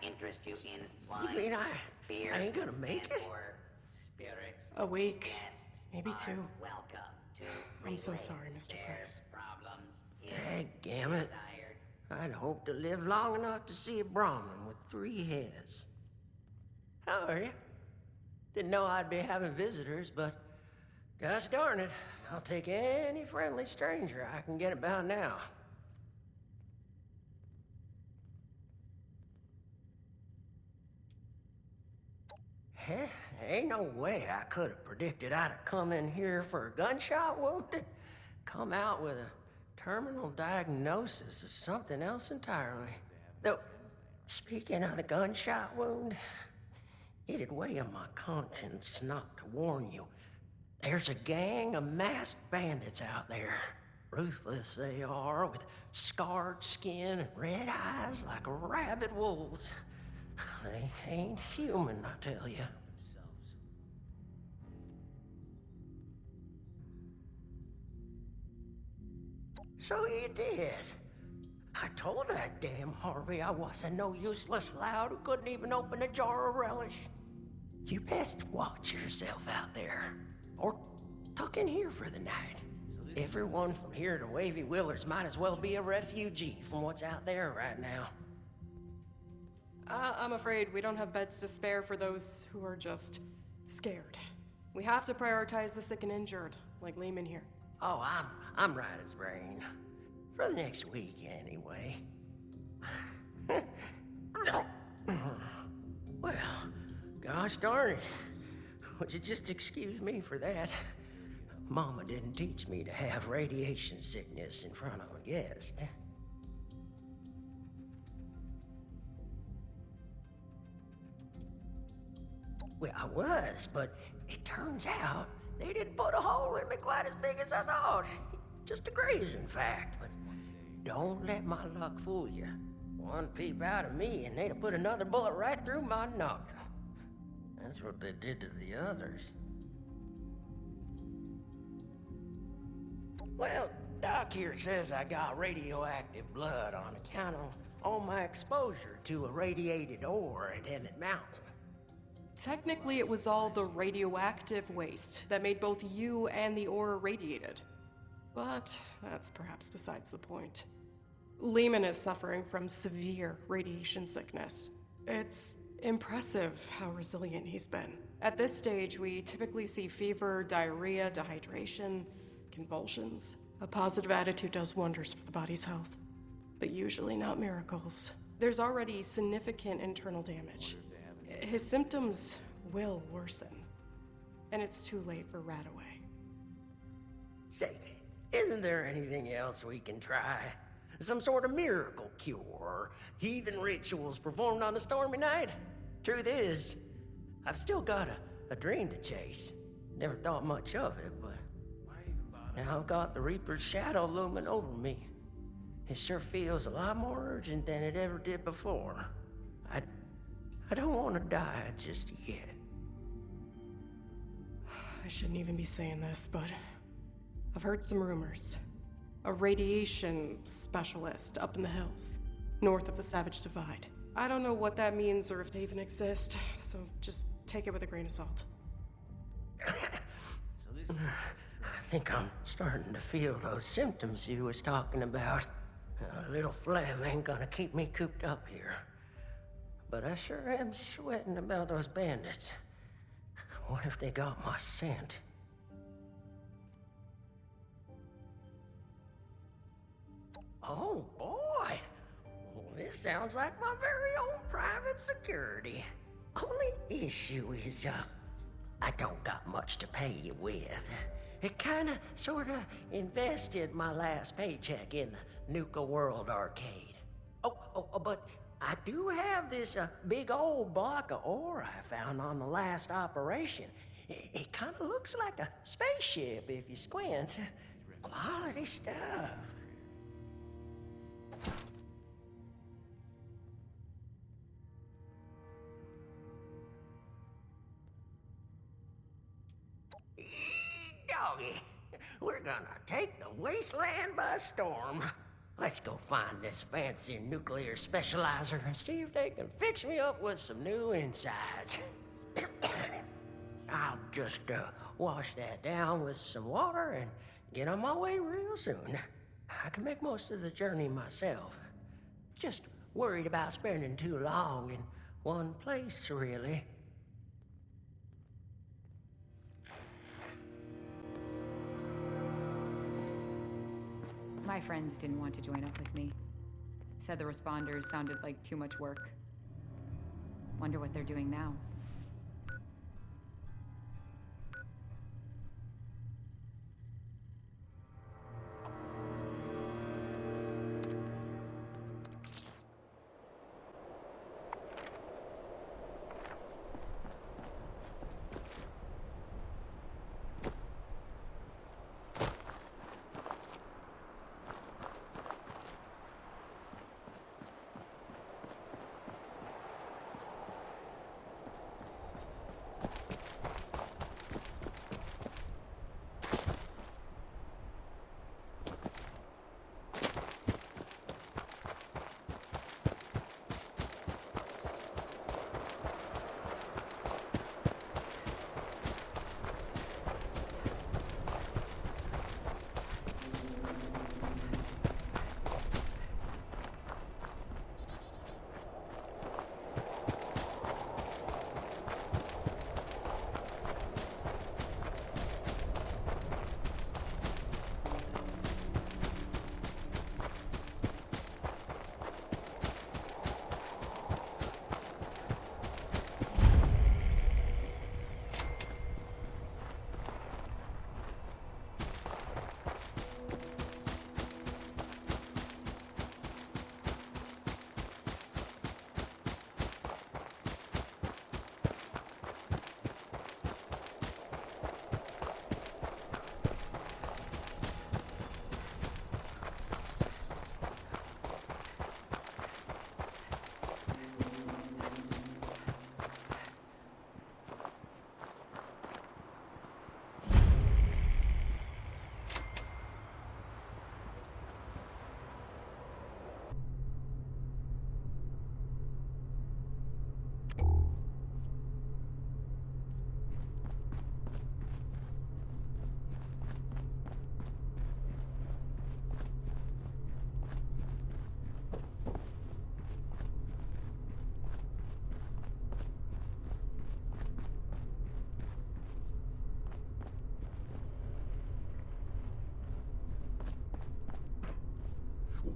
interest you in You mean beer, I ain't gonna make it? or spirits? A week, Guests maybe are 2. welcome to I'm so relate sorry, Mr. their Price. problems if Daggumit. desired. I'd hoped to live long enough to see a Brahmin with 3 heads. How are you? Didn't know I'd be having visitors, but gosh darn it, I'll take any friendly stranger I can get about now. Heh, ain't no way I could have predicted I'd have come in here for a gunshot wound. Come out with a terminal diagnosis of something else entirely. Though, speaking of the gunshot wound, it'd weigh on my conscience not to warn you. There's a gang of masked bandits out there. Ruthless they are, with scarred skin and red eyes like rabid wolves. They ain't human, I tell you. So you did. I told that damn Harvey I wasn't no useless lout who couldn't even open a jar of relish. You best watch yourself out there. Or tuck in here for the night. Everyone from here to Wavy Willers might as well be a refugee from what's out there right now. I'm afraid we don't have beds to spare for those who are just scared. We have to prioritize the sick and injured, like Lehman here. Oh, I'm right as rain. For the next week, anyway. Well, gosh darn it. Would you just excuse me for that? Mama didn't teach me to have radiation sickness in front of a guest. Well, I was, but it turns out they didn't put a hole in me quite as big as I thought. Just a graze, in fact, but don't let my luck fool you. One peep out of me and they'd have put another bullet right through my noggin. That's what they did to the others. Well, Doc here says I got radioactive blood on account of all my exposure to irradiated ore at Emmett Mountain. Technically, it was all the radioactive waste that made both you and the ore irradiated. But that's perhaps besides the point. Lehman is suffering from severe radiation sickness. It's impressive how resilient he's been. At this stage, we typically see fever, diarrhea, dehydration, convulsions. A positive attitude does wonders for the body's health, but usually not miracles. There's already significant internal damage. His symptoms will worsen, and it's too late for Radaway. Say, isn't there anything else we can try? Some sort of miracle cure, or heathen rituals performed on a stormy night? Truth is, I've still got a dream to chase. Never thought much of it, but now I've got the Reaper's shadow looming over me. It sure feels a lot more urgent than it ever did before. I don't want to die just yet. I shouldn't even be saying this, but I've heard some rumors. A radiation specialist up in the hills, north of the Savage Divide. I don't know what that means or if they even exist, so just take it with a grain of salt. I think I'm starting to feel those symptoms you was talking about. A little phlegm ain't gonna keep me cooped up here. But I sure am sweating about those bandits. What if they got my scent? Oh boy! Well, this sounds like my very own private security. Only issue is, I don't got much to pay you with. It kinda, sorta invested my last paycheck in the Nuka World Arcade. But I do have this big old block of ore I found on the last operation. It kinda looks like a spaceship if you squint. Quality stuff. Doggy, we're gonna take the wasteland by storm. Let's go find this fancy nuclear specializer and see if they can fix me up with some new insides. I'll just wash that down with some water and get on my way real soon. I can make most of the journey myself. Just worried about spending too long in one place, really. My friends didn't want to join up with me. Said the responders sounded like too much work. Wonder what they're doing now.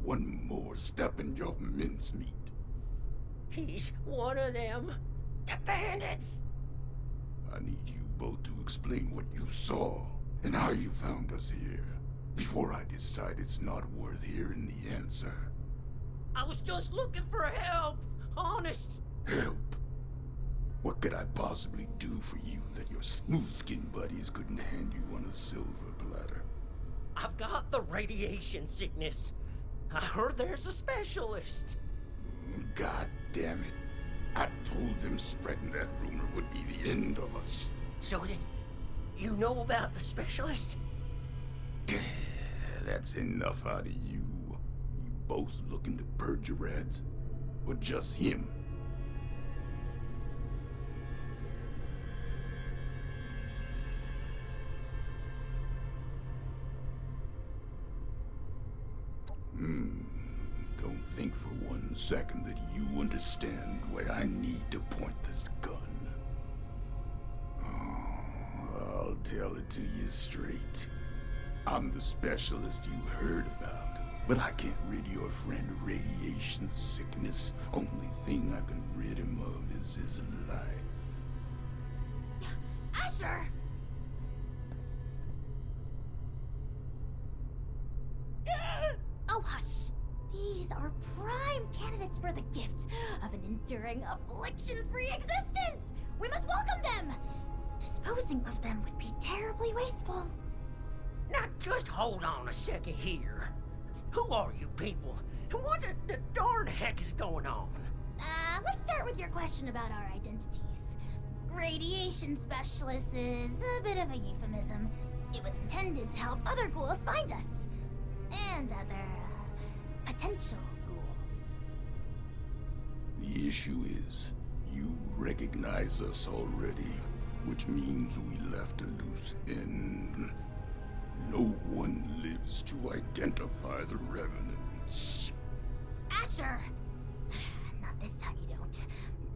One more step in your mincemeat. He's one of them. The bandits! I need you both to explain what you saw and how you found us here, before I decide it's not worth hearing the answer. I was just looking for help, honest. Help? What could I possibly do for you that your smooth-skinned buddies couldn't hand you on a silver platter? I've got the radiation sickness. I heard there's a specialist. God damn it. I told them spreading that rumor would be the end of us. So did you know about the specialist? That's enough out of you. You both looking to purge your ads? Or just him? Don't think for 1 second that you understand where I need to point this gun. Oh, I'll tell it to you straight. I'm the specialist you heard about, but I can't rid your friend of radiation sickness. Only thing I can rid him of is his life. Asher! Oh, hush. These are prime candidates for the gift of an enduring affliction-free existence! We must welcome them! Disposing of them would be terribly wasteful. Now just hold on a second here. Who are you people? And what the darn heck is going on? Let's start with your question about our identities. Radiation specialist is a bit of a euphemism. It was intended to help other ghouls find us. And other, potential ghouls. The issue is, you recognize us already, which means we left a loose end. No one lives to identify the revenants. Asher! Not this time you don't.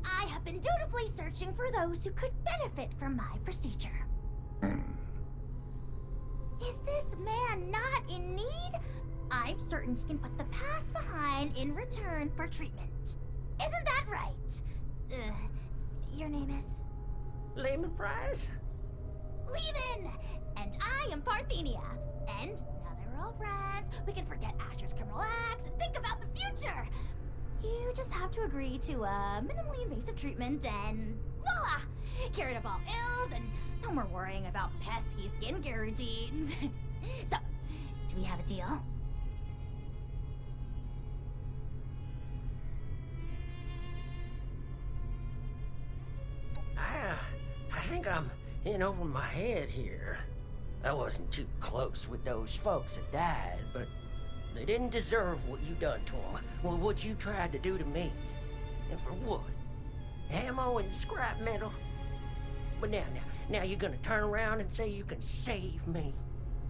I have been dutifully searching for those who could benefit from my procedure. Is this man not in need? I'm certain he can put the past behind in return for treatment. Isn't that right? Your name is? Lehman Price? Lehman! And I am Parthenia. And now that we're all friends, we can forget Asher's criminal acts and think about the future. You just have to agree to minimally invasive treatment and voila! Cure of all ills and no more worrying about pesky skincare routines. So, do we have a deal? I think I'm in over my head here. I wasn't too close with those folks that died, but they didn't deserve what you done to them. Well, what you tried to do to me. And for what? Ammo and scrap metal? But now you're gonna turn around and say you can save me.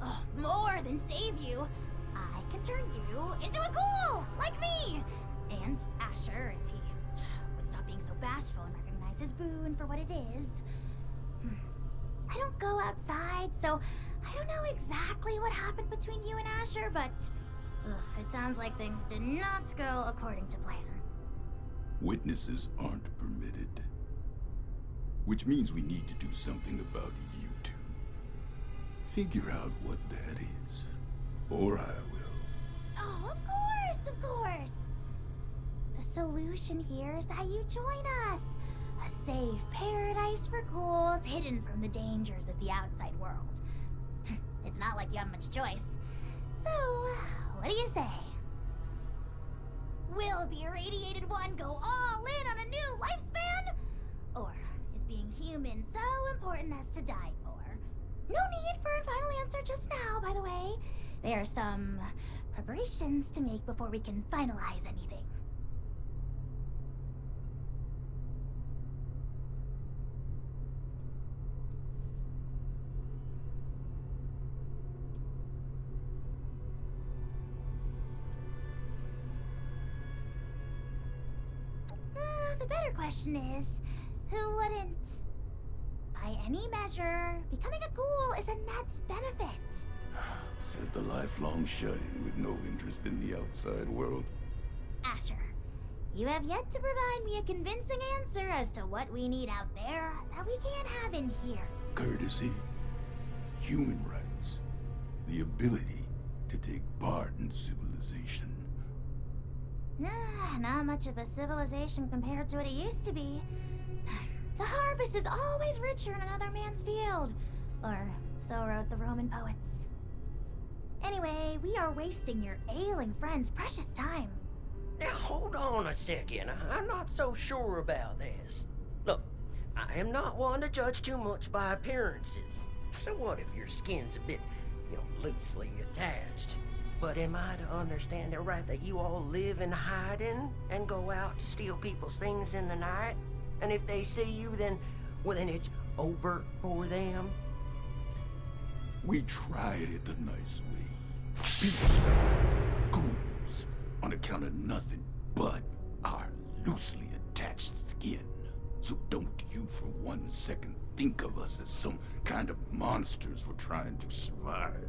Oh, more than save you. I can turn you into a ghoul, like me. And Asher, if he would stop being so bashful and recognize his boon for what it is. I don't go outside, so I don't know exactly what happened between you and Asher, but it sounds like things did not go according to plan. Witnesses aren't permitted. Which means we need to do something about you two. Figure out what that is. Or I will. Oh, of course! The solution here is that you join us. A safe paradise for ghouls hidden from the dangers of the outside world. It's not like you have much choice. So, what do you say? Will the irradiated one go all in on a new lifespan? Or is being human so important as to die for? No need for a final answer just now, by the way. There are some preparations to make before we can finalize anything. The better question is, who wouldn't? By any measure, becoming a ghoul is a net benefit. Says the lifelong shut-in with no interest in the outside world. Asher, you have yet to provide me a convincing answer as to what we need out there that we can't have in here. Courtesy, human rights, the ability to take part in civilization. Not much of a civilization compared to what it used to be. The harvest is always richer in another man's field. Or so wrote the Roman poets. Anyway, we are wasting your ailing friend's precious time. Now hold on a second. I'm not so sure about this. Look, I am not one to judge too much by appearances. So what if your skin's a bit, loosely attached? But am I to understand it right that you all live in hiding and go out to steal people's things in the night? And if they see you, then it's over for them? We tried it the nice way. People died, ghouls, on account of nothing but our loosely attached skin. So don't you for 1 second think of us as some kind of monsters for trying to survive.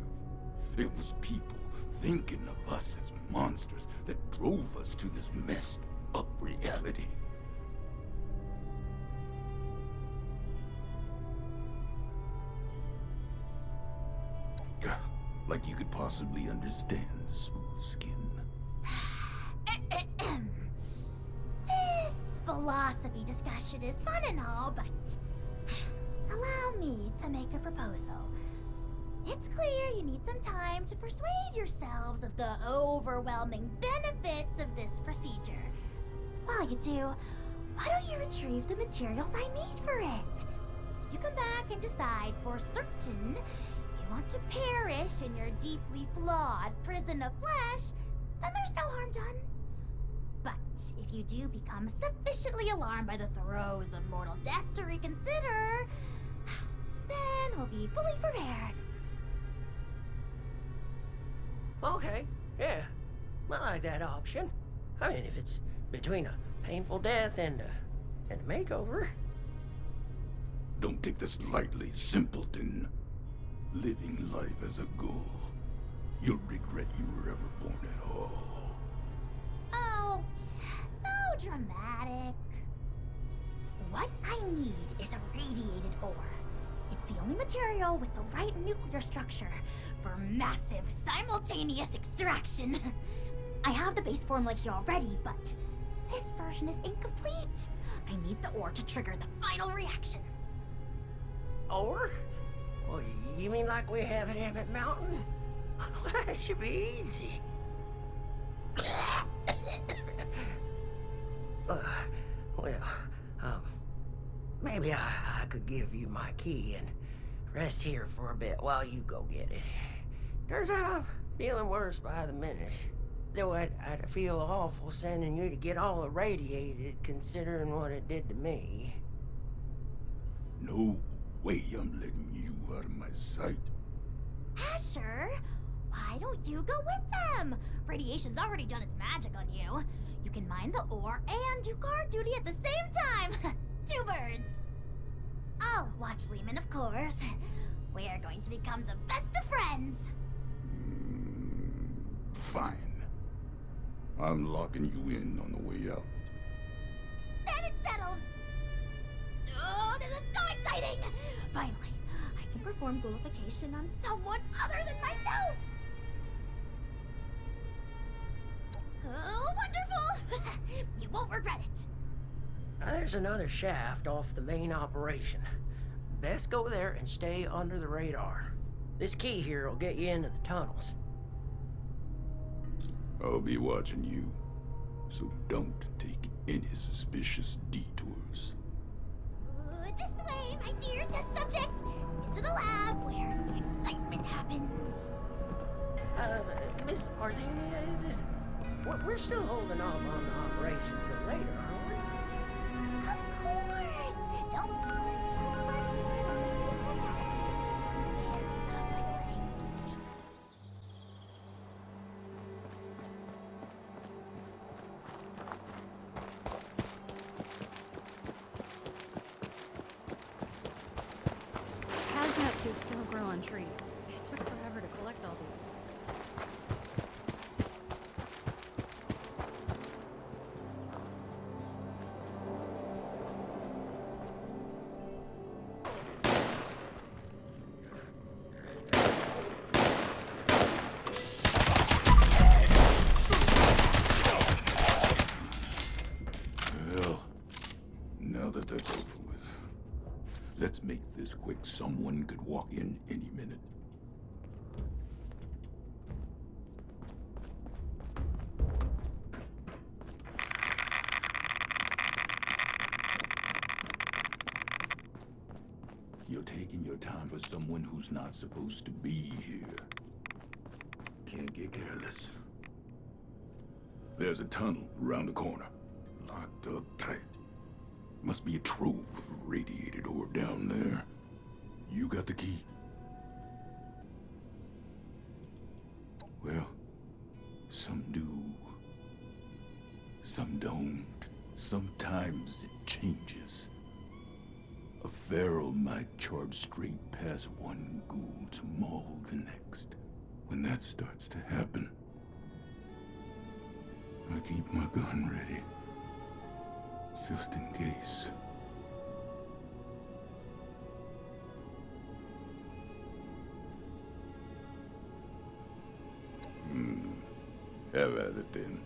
It was people thinking of us as monsters that drove us to this messed up reality. Like you could possibly understand smooth skin. This philosophy discussion is fun and all, but allow me to make a proposal. It's clear you need some time to persuade yourselves of the overwhelming benefits of this procedure. While you do, why don't you retrieve the materials I need for it? If you come back and decide for certain you want to perish in your deeply flawed prison of flesh, then there's no harm done. But if you do become sufficiently alarmed by the throes of mortal death to reconsider, then we'll be fully prepared. Okay, yeah. I like that option. I mean, if it's between a painful death and a makeover. Don't take this lightly, simpleton. Living life as a ghoul. You'll regret you were ever born at all. Oh, so dramatic. What I need is a radiated ore. It's the only material with the right nuclear structure for massive simultaneous extraction. I have the base formula here already, but this version is incomplete. I need the ore to trigger the final reaction. Or? Well, you mean like we have at Emmett Mountain? Well, that should be easy. Maybe I could give you my key and rest here for a bit while you go get it. Turns out I'm feeling worse by the minute. Though I'd feel awful sending you to get all irradiated, considering what it did to me. No way I'm letting you out of my sight. Asher, why don't you go with them? Radiation's already done its magic on you. You can mine the ore and do guard duty at the same time. 2 birds. I'll watch Lehman, of course. We're going to become the best of friends. Fine. I'm locking you in on the way out. Then it's settled. Oh, this is so exciting! Finally, I can perform ghoulification on someone other than myself! Oh, wonderful! You won't regret it. Now, there's another shaft off the main operation. Best go there and stay under the radar. This key here will get you into the tunnels. I'll be watching you, so don't take any suspicious detours. This way, my dear test subject. Into the lab where the excitement happens. Miss Arthenia, is it? We're still holding off on the operation till later, aren't we? Of course! Don't worry. Hazmat suits don't grow on trees. It took forever to collect all these. Well, now that that's over with, let's make this quick. Someone could walk in any minute. You're taking your time for someone who's not supposed to be here. Can't get careless. There's a tunnel around the corner. Locked up tight. Must be a trove of radiated ore down there. You got the key? Well, some do. Some don't. Sometimes it changes. A feral might charge straight past one ghoul to maul the next. When that starts to happen, I keep my gun ready. Just in case. Have at it then.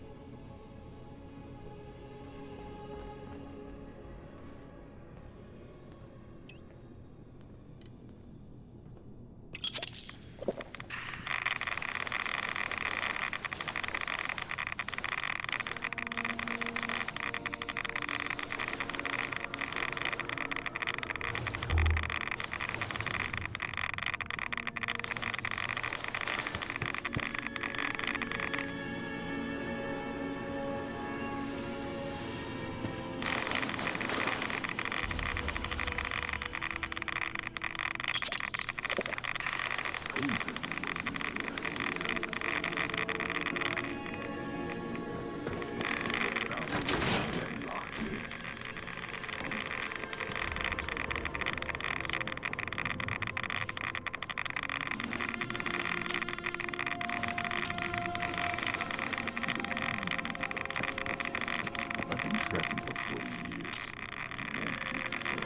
I've been tracking for 40 years. You won't get far.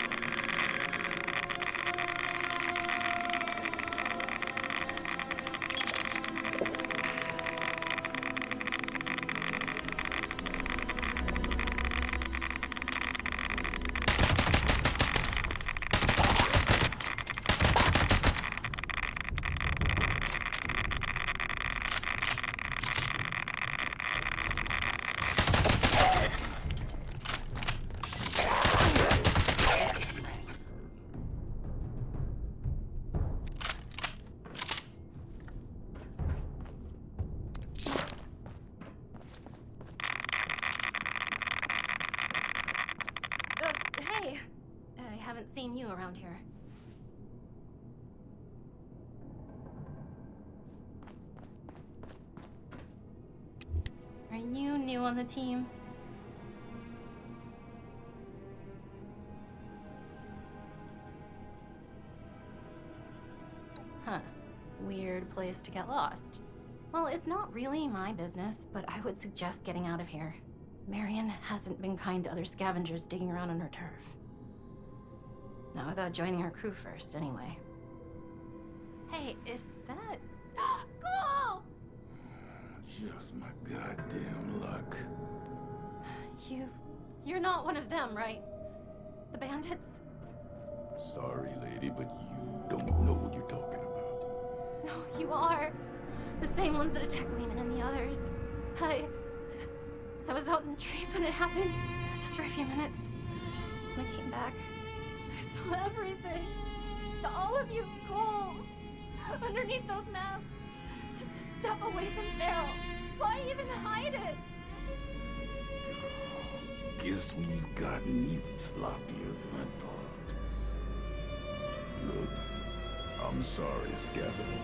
Hey. I haven't seen you around here. Are you new on the team? Huh. Weird place to get lost. Well, it's not really my business, but I would suggest getting out of here. Marion hasn't been kind to other scavengers digging around on her turf. Not without joining her crew first, anyway. Hey, is that... Ghoul! Just my goddamn luck. You're not one of them, right? The bandits? Sorry, lady, but you don't know what you're talking about. No, you are. The same ones that attacked Lehman and the others. I was out in the trees when it happened, just for a few minutes. When I came back, I saw everything. All of you ghouls, underneath those masks, just a step away from Farrell. Why even hide it? Guess we've gotten even sloppier than I thought. Look, I'm sorry, Scabbard,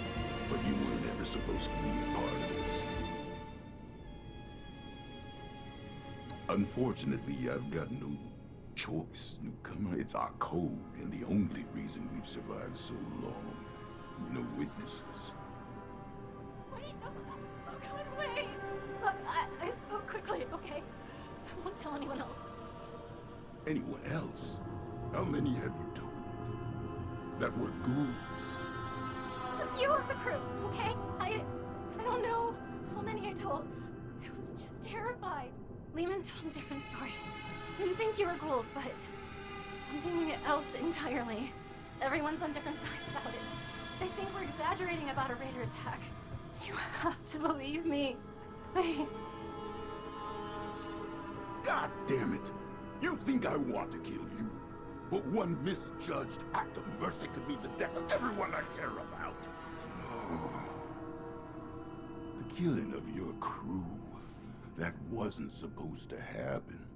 but you weren't ever supposed to be a part of this. Unfortunately, I've got no choice, newcomer. It's our code, and the only reason we've survived so long. No witnesses. Wait, oh God, wait. Look, I spoke quickly, okay? I won't tell anyone else. Anyone else? How many have you told? That were ghouls? A few of the crew, okay? I don't know how many I told. I was just terrified. Lehman told a different story. Didn't think you were ghouls, but something else entirely. Everyone's on different sides about it. They think we're exaggerating about a raider attack. You have to believe me. Please. God damn it! You think I want to kill you? But one misjudged act of mercy could mean the death of everyone I care about. Oh. The killing of your crew. That wasn't supposed to happen.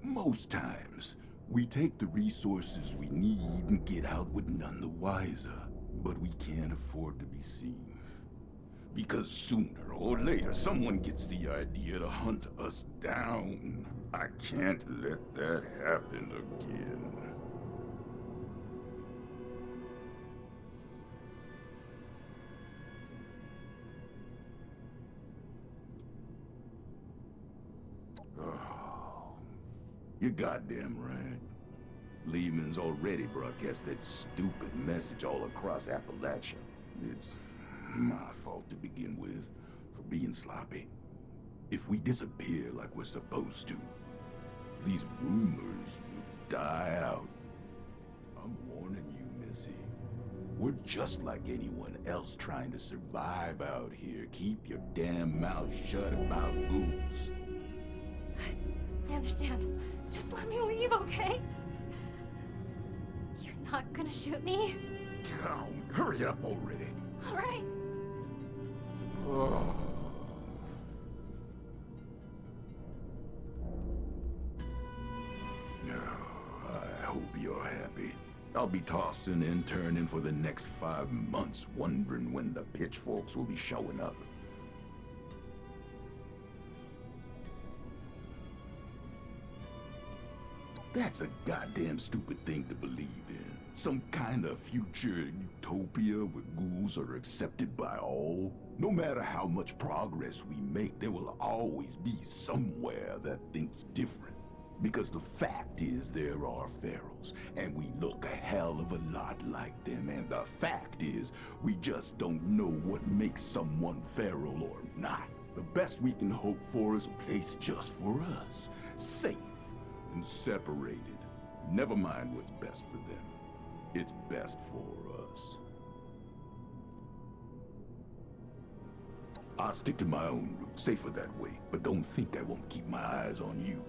Most times, we take the resources we need and get out with none the wiser. But we can't afford to be seen. Because sooner or later, someone gets the idea to hunt us down. I can't let that happen again. Oh, you're goddamn right. Lehman's already broadcast that stupid message all across Appalachia. It's my fault to begin with, for being sloppy. If we disappear like we're supposed to, these rumors will die out. I'm warning you, Missy. We're just like anyone else trying to survive out here. Keep your damn mouth shut about ghouls. I understand. Just let me leave, okay? You're not gonna shoot me? Come, hurry up already. All right. Oh. I hope you're happy. I'll I'll be tossing and turning for the next 5 months, wondering when the pitchforks will be showing up. That's a goddamn stupid thing to believe in. Some kind of future utopia where ghouls are accepted by all. No matter how much progress we make, there will always be somewhere that thinks different. Because the fact is there are ferals, and we look a hell of a lot like them, and the fact is we just don't know what makes someone feral or not. The best we can hope for is a place just for us, safe and separated. Never mind what's best for them. It's best for us. I'll stick to my own route, safer that way, but don't think I won't keep my eyes on you.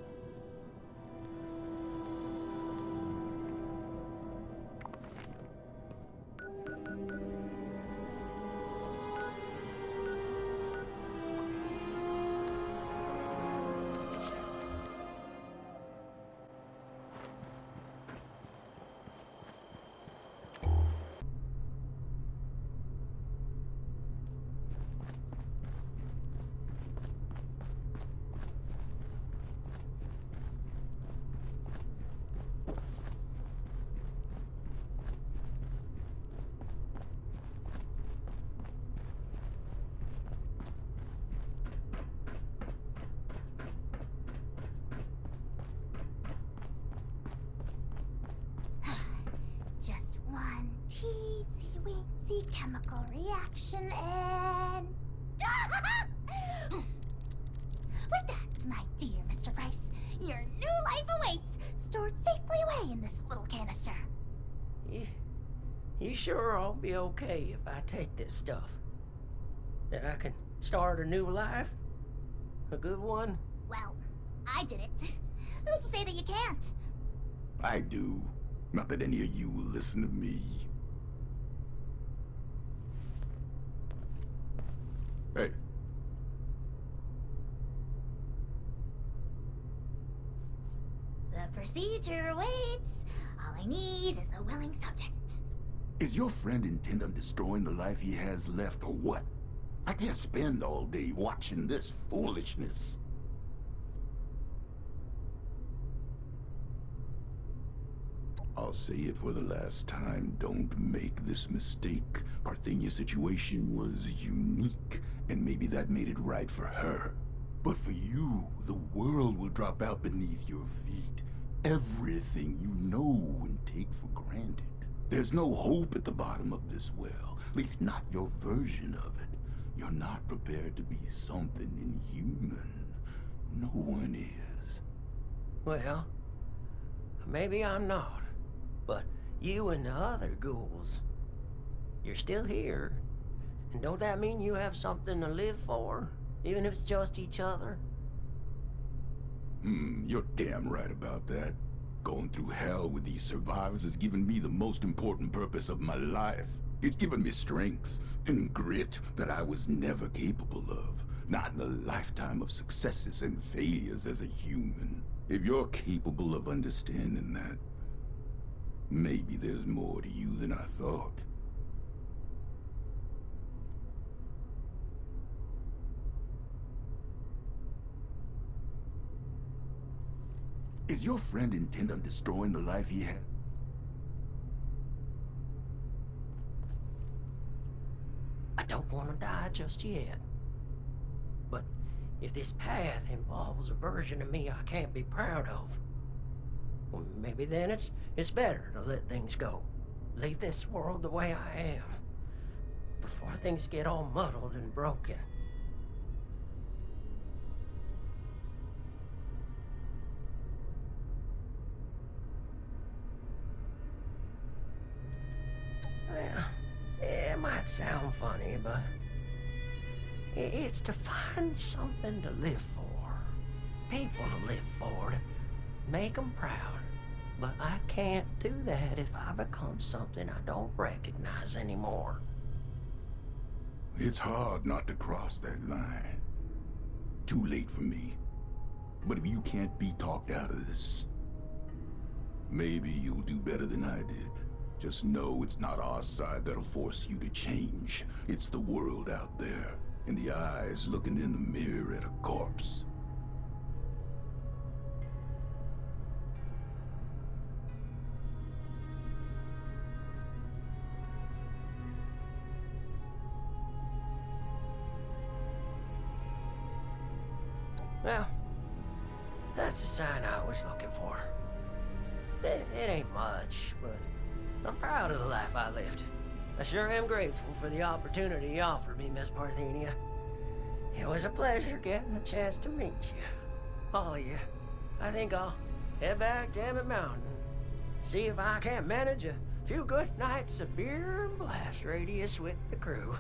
Just one teensy-weensy chemical reaction and... With that, my dear Mr. Price, your new life awaits, stored safely away in this little canister. You sure I'll be okay if I take this stuff? That I can start a new life? A good one? Well, I did it. Who's to say that you can't? I do. Not that any of you will listen to me. Hey. The procedure awaits. All I need is a willing subject. Is your friend intent on destroying the life he has left, or what? I can't spend all day watching this foolishness. I'll say it for the last time, don't make this mistake. Parthenia's situation was unique, and maybe that made it right for her. But for you, the world will drop out beneath your feet. Everything you know and take for granted. There's no hope at the bottom of this well, at least not your version of it. You're not prepared to be something inhuman. No one is. Well, maybe I'm not. But you and the other ghouls, you're still here. And don't that mean you have something to live for? Even if it's just each other? You're damn right about that. Going through hell with these survivors has given me the most important purpose of my life. It's given me strength and grit that I was never capable of. Not in a lifetime of successes and failures as a human. If you're capable of understanding that, maybe there's more to you than I thought. Is your friend intent on destroying the life he had? I don't want to die just yet. But if this path involves a version of me I can't be proud of, well, maybe then it's better to let things go. Leave this world the way I am, before things get all muddled and broken. Well, it might sound funny, but it's to find something to live for. People to live for, to make them proud. But I can't do that if I become something I don't recognize anymore. It's hard not to cross that line. Too late for me. But if you can't be talked out of this, maybe you'll do better than I did. Just know it's not our side that'll force you to change. It's the world out there, and the eyes looking in the mirror at a corpse. Well, that's the sign I was looking for. It ain't much, but I'm proud of the life I lived. I sure am grateful for the opportunity you offered me, Miss Parthenia. It was a pleasure getting the chance to meet you. All of you. I think I'll head back to Emmett Mountain. See if I can't manage a few good nights of beer and blast radius with the crew.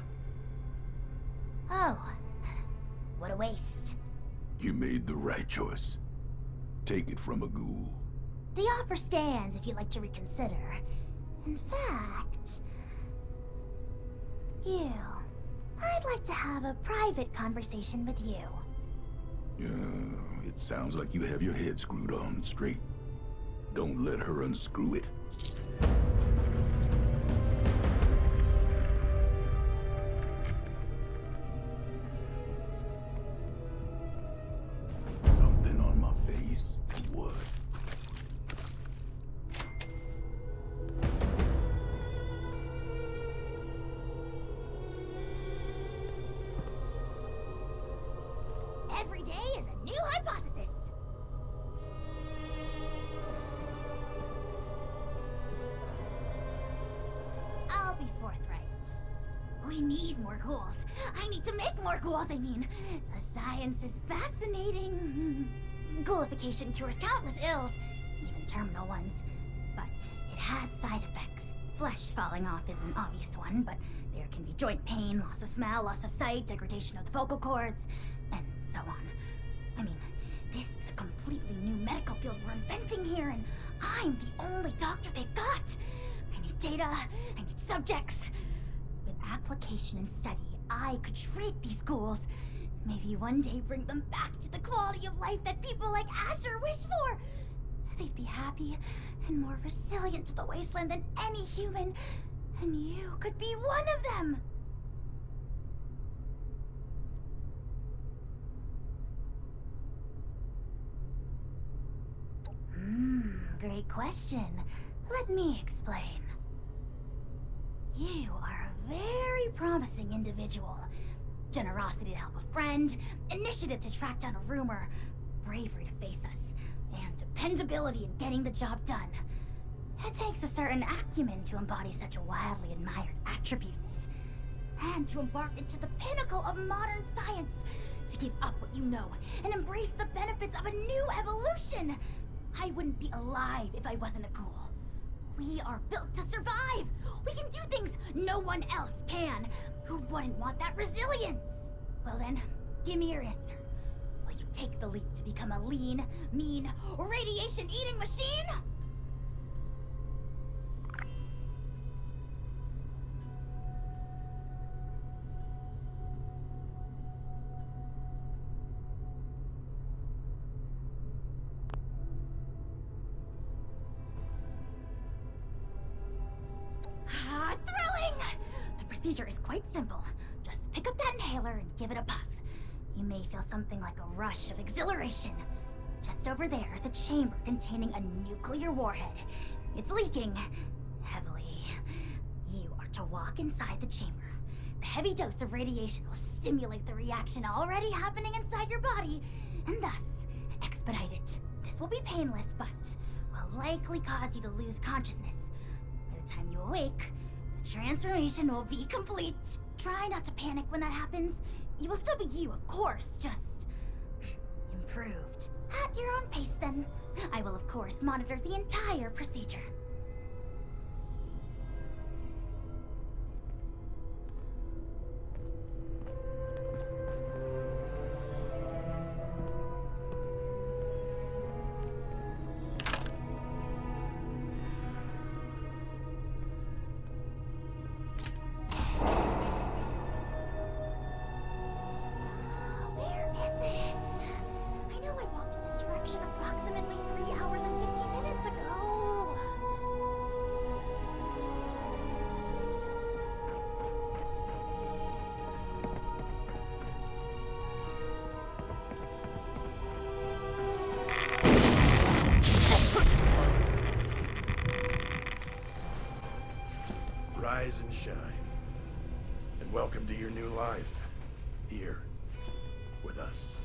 Oh, what a waste. You made the right choice. Take it from a ghoul. The offer stands if you'd like to reconsider. In fact, I'd like to have a private conversation with you. It sounds like you have your head screwed on straight. Don't let her unscrew it. Something on my face? What? Every day is a new hypothesis. I'll be forthright. We need more ghouls. I need to make more ghouls, I mean. The science is fascinating. Ghoulification cures countless ills, even terminal ones. But it has side effects. Flesh falling off is an obvious one, but there can be joint pain, loss of smell, loss of sight, degradation of the vocal cords, and so on. I mean, this is a completely new medical field we're inventing here, and I'm the only doctor they've got. I need data, I need subjects. With application and study, I could treat these ghouls. Maybe one day bring them back to the quality of life that people like Asher wish for. They'd be happy and more resilient to the wasteland than any human, and you could be one of them. Great question. Let me explain. You are a very promising individual. Generosity to help a friend, initiative to track down a rumor, bravery to face us, and dependability in getting the job done. It takes a certain acumen to embody such wildly admired attributes. And to embark into the pinnacle of modern science, to give up what you know and embrace the benefits of a new evolution. I wouldn't be alive if I wasn't a ghoul. We are built to survive. We can do things no one else can. Who wouldn't want that resilience? Well then, give me your answer. Will you take the leap to become a lean, mean, radiation-eating machine? Thrilling! The procedure is quite simple. Just pick up that inhaler and give it a puff. You may feel something like a rush of exhilaration. Just over there is a chamber containing a nuclear warhead. It's leaking heavily. You are to walk inside the chamber. The heavy dose of radiation will stimulate the reaction already happening inside your body, and thus expedite it. This will be painless, but will likely cause you to lose consciousness. By the time you awake, the transformation will be complete. Try not to panic when that happens. You will still be you, of course, just improved. At your own pace, then. I will, of course, monitor the entire procedure. Approximately 3 hours and 15 minutes ago. rise and shine. And welcome to your new life, here, with us.